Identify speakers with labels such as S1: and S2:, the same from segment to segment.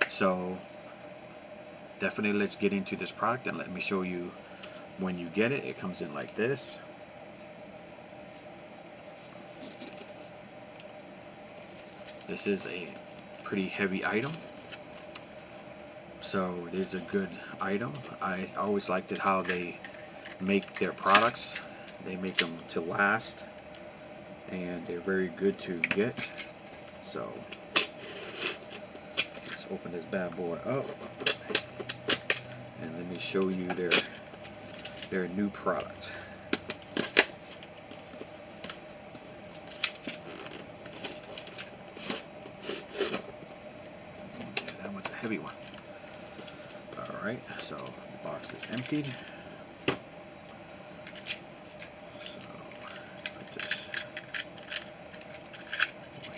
S1: So definitely let's get into this product and let me show you when you get it. It comes in like this. This is a pretty heavy item, so it is a good item. I always liked it how they make their products. They make them to last, and they're very good to get. So let's open this bad boy up and let me show you their new product. Yeah, that one's a heavy one. Alright, so the box is emptied.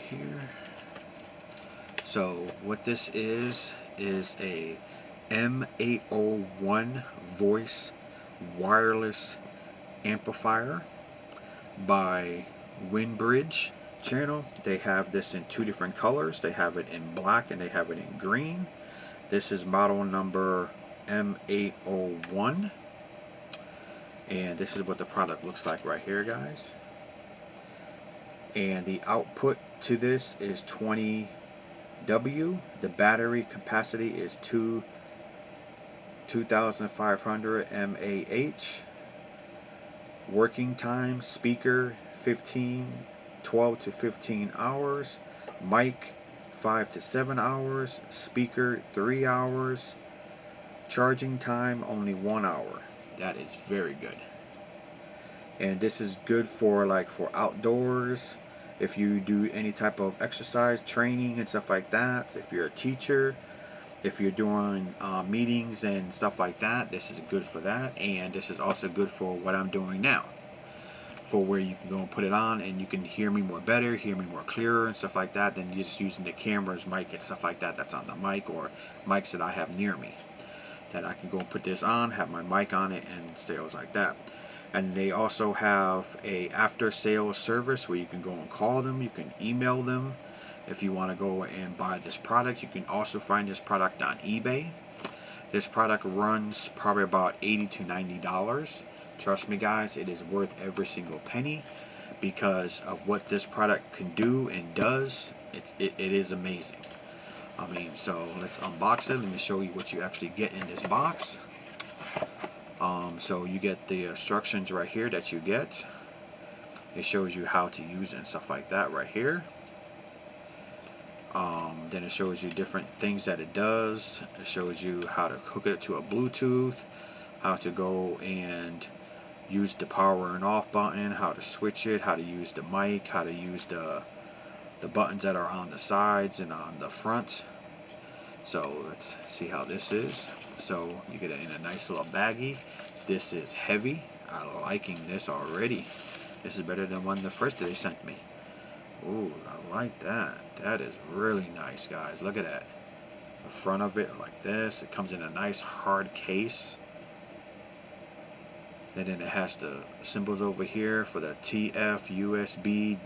S1: Here. So what this is a M801 voice wireless amplifier by Windbridge channel. They have this in two different colors. They have it in black and they have it in green. This is model number M801, and this is what the product looks like right here, guys. And the output to this is 20 W. The battery capacity is 2500 mAh. Working time, speaker 12 to 15 hours. Mic 5 to 7 hours. Speaker 3 hours. Charging time only 1 hour. That is very good. And this is good for outdoors. If you do any type of exercise training and stuff like that, if you're a teacher, if you're doing meetings and stuff like that, this is good for that. And this is also good for what I'm doing now, for where you can go and put it on and you can hear me more better, hear me more clearer and stuff like that than just using the camera's mic and stuff like that that's on the mic, or mics that I have near me, that I can go and put this on, have my mic on it, and sales like that. And they also have a after sales service where you can go and call them, you can email them if you want to go and buy this product. You can also find this product on eBay. This product runs probably about $80 to $90. Trust me guys, it is worth every single penny because of what this product can do and does. It is amazing. I mean, so let's unbox it. Let me show you what you actually get in this box. So you get the instructions right here that you get. It shows you how to use it and stuff like that right here. Then it shows you different things that it does. It shows you how to hook it to a Bluetooth, how to go and use the power and off button, how to switch it, how to use the mic, how to use the buttons that are on the sides and on the front. So let's see how this is. So you get it in a nice little baggie. This is heavy. I'm liking this already. This is better than the first that they sent me. Ooh, I like that. That is really nice, guys. Look at that. The front of it like this. It comes in a nice hard case. And then it has the symbols over here for the TF, USB,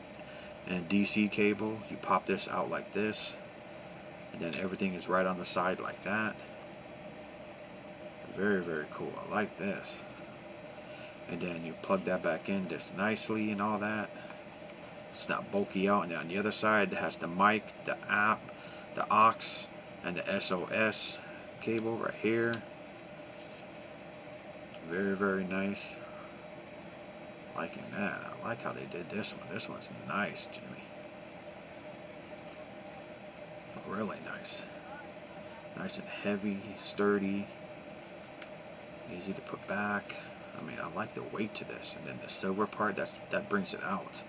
S1: and DC cable. You pop this out like this. And then everything is right on the side like that. Very, very cool. I like this. And then you plug that back in just nicely and all that. It's not bulky out. And then on the other side it has the mic, the app, the aux, and the SOS cable right here. Very, very nice. Liking that. I like how they did this one. This one's nice, Jimmy. Really nice. Nice and heavy, sturdy, easy to put back. I mean, I like the weight to this. And then the silver part, that brings it out.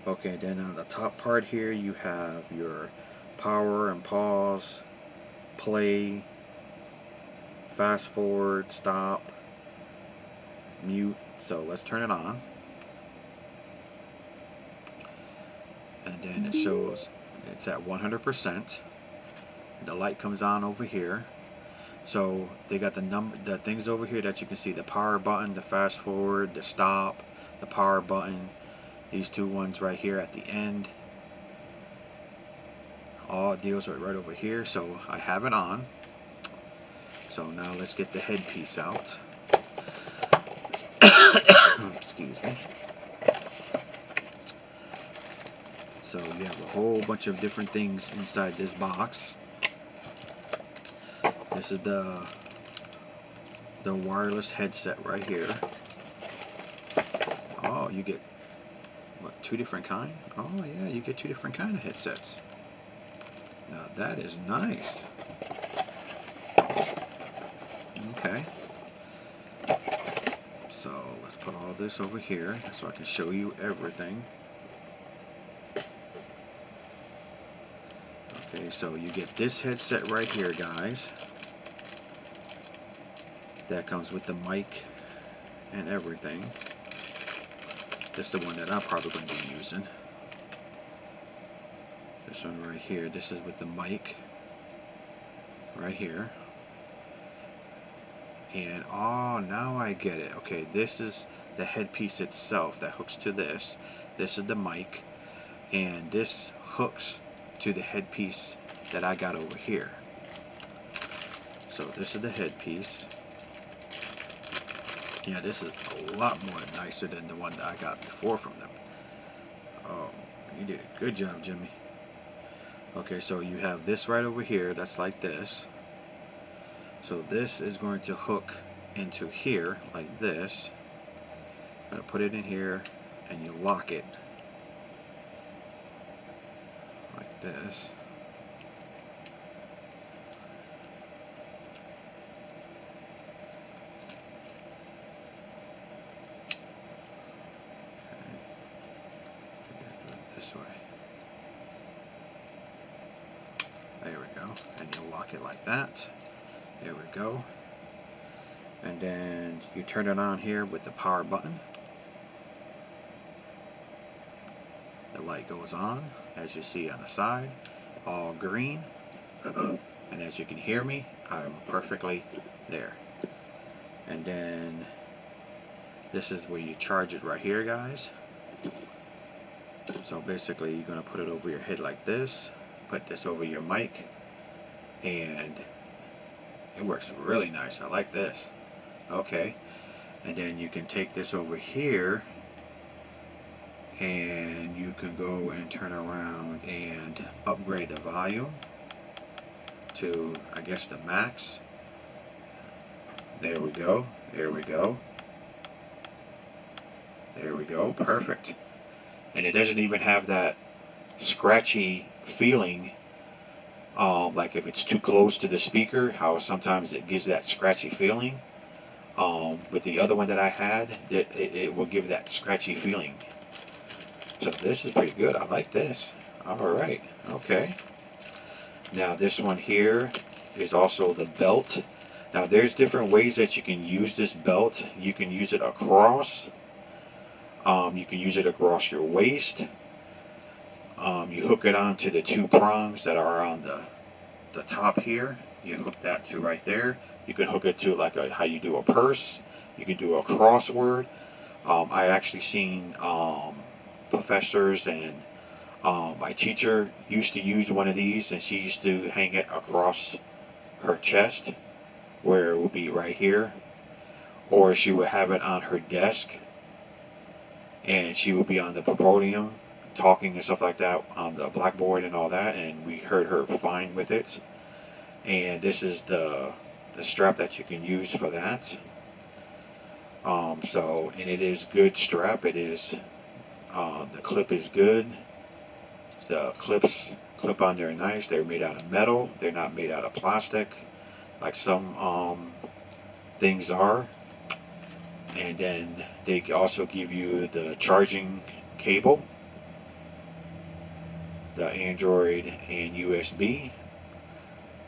S1: Okay, then on the top part here you have your power and pause, play, fast forward, stop, mute. So let's turn it on. And then it shows it's at 100%. The light comes on over here. So they got the things over here that you can see: the power button, the fast forward, the stop, the power button. These two ones right here at the end. all deals are right over here. So I have it on. So now let's get the headpiece out. Excuse me. So you have a whole bunch of different things inside this box. This is the wireless headset right here. Oh, you get what, 2 different kind? Oh yeah, you get 2 different kind of headsets. Now that is nice. Okay. So let's put all this over here so I can show you everything. Okay, so you get this headset right here, guys. That comes with the mic and everything. This is the one that I'm probably going to be using. This one right here. This is with the mic right here. And oh, now I get it. Okay, this is the headpiece itself that hooks to this. This is the mic, and this hooks to the headpiece that I got over here. So this is the headpiece. Yeah, this is a lot more nicer than the one that I got before from them. Oh, you did a good job, Jimmy. Okay, so you have this right over here. That's like this. So this is going to hook into here like this. I'm going to put it in here and you lock it like this. This way. There we go. And you lock it like that. There we go. And then you turn it on here with the power button. The light goes on, as you see on the side, all green. And as you can hear me, I'm perfectly there. And then this is where you charge it right here, guys. So basically you're going to put it over your head like this, put this over your mic, and it works really nice. I like this. Okay, and then you can take this over here and you can go and turn around and upgrade the volume to, I guess, the max. There we go. There we go. There we go. Perfect. And it doesn't even have that scratchy feeling, like if it's too close to the speaker, how sometimes it gives that scratchy feeling. With the other one that I had, it will give that scratchy feeling. So this is pretty good. I like this. Alright, okay. Now this one here is also the belt. Now there's different ways that you can use this belt. You can use it across. You can use it across your waist. You hook it onto the 2 prongs that are on the top here. You hook that to right there. You can hook it to like how you do a purse. You can do a crossword. I actually seen professors and my teacher used to use one of these, and she used to hang it across her chest where it would be right here, or she would have it on her desk and she would be on the podium talking and stuff like that on the blackboard and all that, and we heard her fine with it. And this is the strap that you can use for that. So, and it is good strap. It is the clip is good. The clips clip on there nice. They're made out of metal. They're not made out of plastic like some things are. And then they also give you the charging cable, the Android and USB.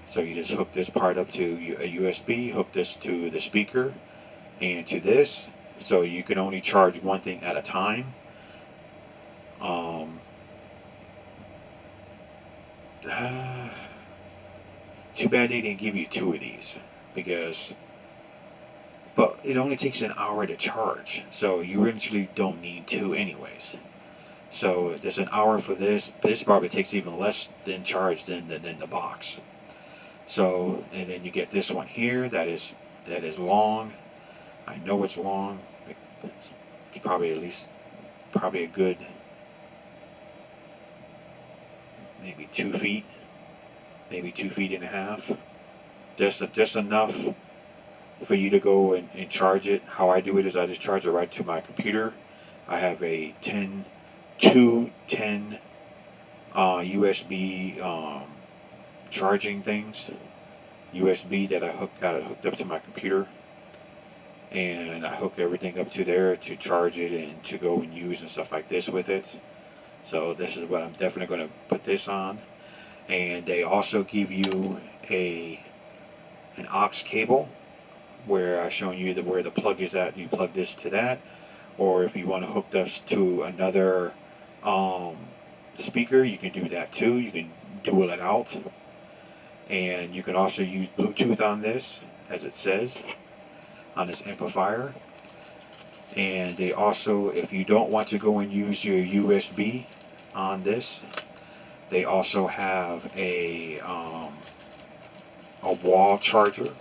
S1: So you just hook this part up to a USB, hook this to the speaker and to this. So you can only charge one thing at a time. Too bad they didn't give you 2 of these, but it only takes an hour to charge, so you eventually don't need 2 anyways. So there's an hour for this. This probably takes even less than charge than the box. So, and then you get this one here that is long. I know it's long. It's probably at least a good maybe 2 feet, maybe 2.5 feet. Just enough for you to go and charge it. How I do it is I just charge it right to my computer. I have a 10 USB charging things, USB that I got it hooked up to my computer, and I hook everything up to there to charge it and to go and use and stuff like this with it. So this is what I'm definitely going to put this on. And they also give you an aux cable, where I've shown you where the plug is at. You plug this to that, or if you want to hook this to another speaker, you can do that too. You can dual it out, and you can also use Bluetooth on this, as it says on this amplifier. And they also, if you don't want to go and use your USB on this, they also have a wall charger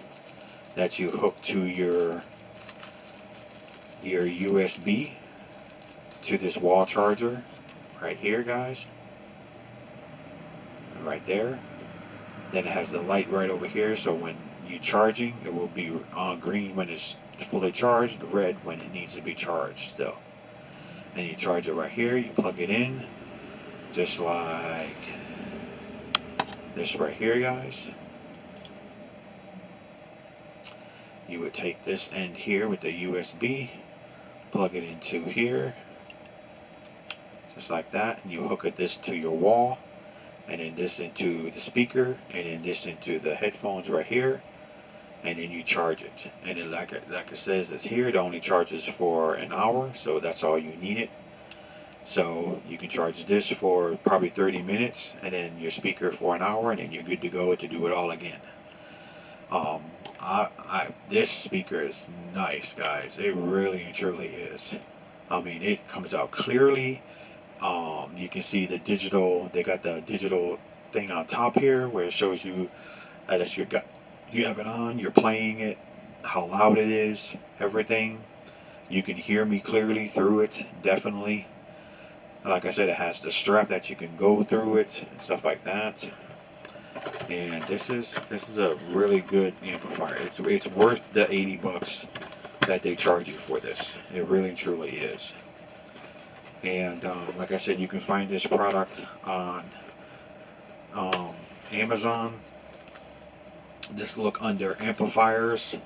S1: that you hook to your USB to this wall charger right here, guys, right there. Then it has the light right over here, so when you're charging, it will be green when it's fully charged, red when it needs to be charged still. And you charge it right here. You plug it in just like this right here, guys. You would take this end here with the USB, plug it into here, just like that, and you hook this to your wall, and then this into the speaker, and then this into the headphones right here, and then you charge it. And then like it says, it's here, it only charges for an hour, so that's all you need it. So you can charge this for probably 30 minutes, and then your speaker for an hour, and then you're good to go to do it all again. This speaker is nice, guys. It really and truly is. I mean, it comes out clearly. You can see the digital. They got the digital thing on top here where it shows you that you have it on. You're playing it, how loud it is, everything. You can hear me clearly through it, definitely. Like I said, it has the strap that you can go through it, and stuff like that. And this is a really good amplifier. It's worth the 80 bucks that they charge you for this. It really truly is. And like I said, you can find this product on Amazon. Just look under amplifiers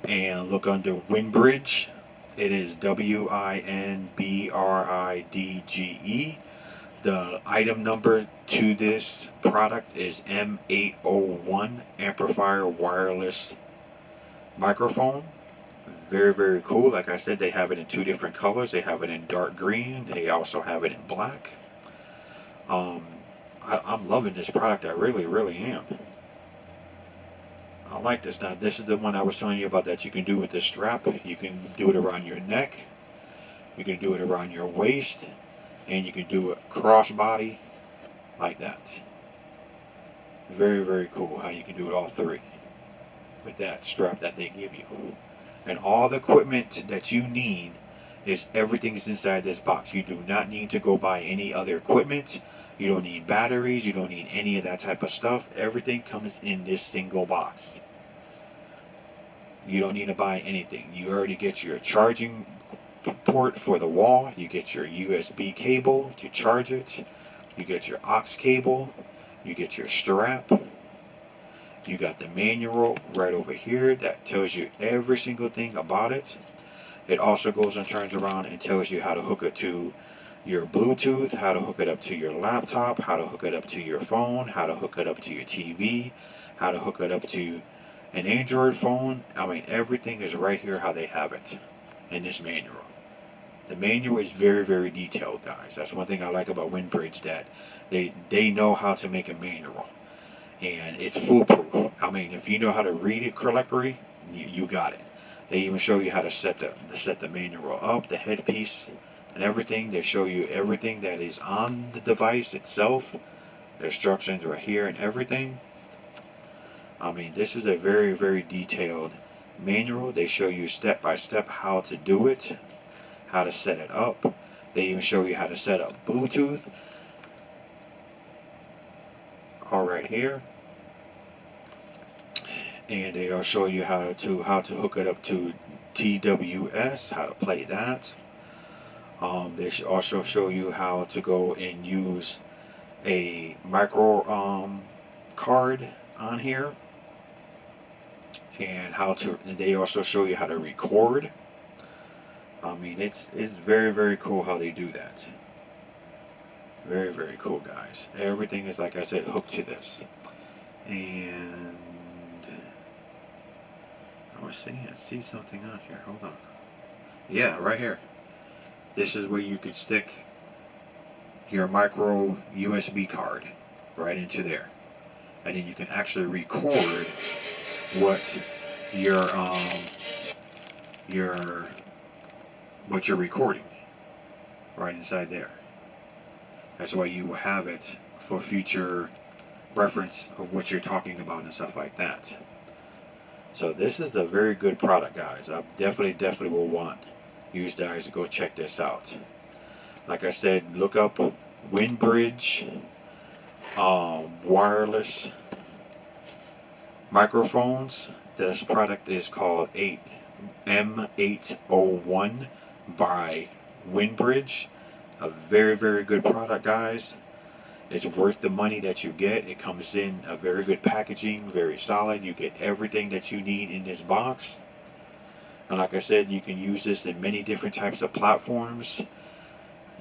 S1: and look under Windbridge. It is WINBRIDGE. The item number to this product is M801 amplifier wireless microphone. Very, very cool. Like I said, they have it in 2 different colors. They have it in dark green. They also have it in black. I'm loving this product. I really, really am. I like this. Now, this is the one I was telling you about that you can do with the strap. You can do it around your neck. You can do it around your waist. And you can do it crossbody like that. Very, very cool how you can do it all 3 with that strap that they give you. And all the equipment that you need everything is inside this box. You do not need to go buy any other equipment. You don't need batteries. You don't need any of that type of stuff. Everything comes in this single box. You don't need to buy anything. You already get your charging port for the wall. You get your USB cable to charge it. You get your aux cable. You get your strap. You got the manual right over here that tells you every single thing about it. It also goes and turns around and tells you how to hook it to your Bluetooth, how to hook it up to your laptop, how to hook it up to your phone, how to hook it up to your TV, how to hook it up to an Android phone. I mean, everything is right here how they have it in this manual. The manual is very, very detailed, guys. That's one thing I like about Windbridge, that they know how to make a manual. And it's foolproof. I mean, if you know how to read it correctly, you got it. They even show you how to set the manual up, the headpiece, and everything. They show you everything that is on the device itself. The instructions right here and everything. I mean, this is a very, very detailed manual. They show you step by step how to do it, how to set it up. They even show you how to set up Bluetooth. All right here. And they'll show you how to hook it up to TWS, how to play that. They should also show you how to go and use a micro card on here, and how to. And they also show you how to record. I mean, it's very, very cool how they do that. Very, very cool, guys. Everything is, like I said, hooked to this. And I see something on here. Hold on. Yeah, right here. This is where you could stick your micro USB card right into there, and then you can actually record what you're recording right inside there. That's why you have it for future reference of what you're talking about and stuff like that. So this is a very good product, guys. I definitely will want you guys to go check this out. Like I said, look up Windbridge wireless microphones. This product is called M801 by Windbridge. A very, very good product, guys. It's worth the money that you get. It comes in a very good packaging, very solid. You get everything that you need in this box. And like I said, you can use this in many different types of platforms,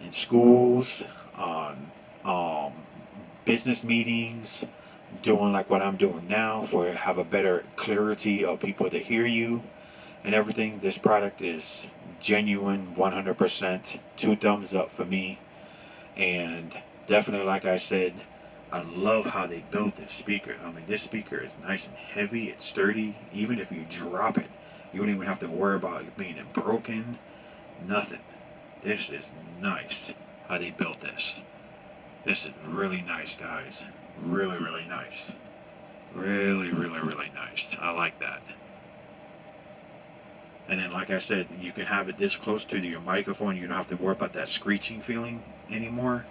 S1: in schools, on business meetings, doing like what I'm doing now for have a better clarity of people to hear you and everything. This product is genuine, 100%, 2 thumbs up for me. And definitely, like I said, I love how they built this speaker. I mean, this speaker is nice and heavy, it's sturdy. Even if you drop it, you don't even have to worry about it being broken. Nothing. This is nice how they built this. This is really nice, guys. Really, really nice. Really, really, really nice. I like that. And then, like I said, you can have it this close to your microphone. You don't have to worry about that screeching feeling anymore.